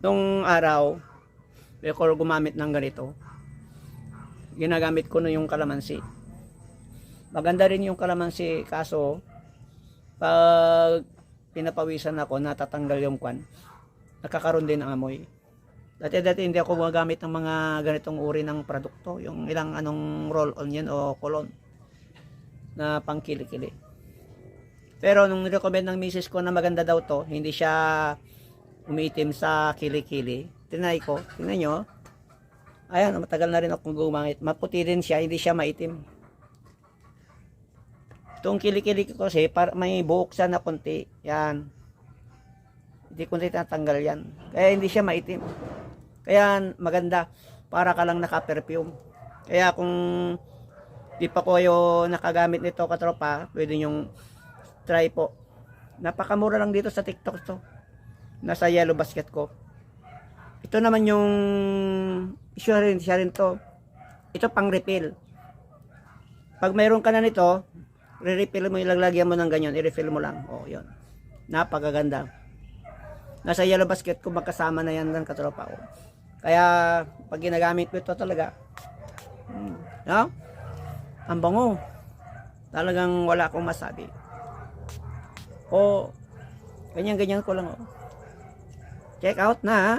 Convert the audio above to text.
Nung araw, before gumamit ng ganito, ginagamit ko na yung kalamansi. Maganda rin yung kalamansi, kaso pag pinapawisan ako, natatanggal yung kwan, nakakaroon din ang amoy. Dati hindi ako gumagamit ng mga ganitong uri ng produkto, yung ilang anong roll-on yan o kolon na pang kilikili. Pero nung nirecommend ng misis ko na maganda daw to, hindi siya umiitim sa kilikili, tinay ko, tingnan nyo, ayan, matagal na rin ako gumamit, maputi din siya, hindi siya maitim. Itong kilikili ko kasi may buhok siya na konti, yan, hindi konti natanggal yan, kaya hindi siya maitim. Kaya maganda, para ka lang naka-perfume. Kaya kung di pa ko yung nakagamit nito katropa, pwede nyong try po. Napakamura lang dito sa TikTok to. Nasa yellow basket ko. Ito naman yung siya rin to. Ito pang refill. Pag mayroon ka na nito, re-refill mo, ilaglagyan mo ng ganyan, i-refill mo lang. Oh, yun. Napakaganda. Nasa yellow basket ko, magkasama na yan ng katropa ko. Kaya pag ginagamit ko ito talaga, no? Ang bango. Talagang wala akong masabi. O ganyan-ganyan ko lang. Oh. Check out na ha.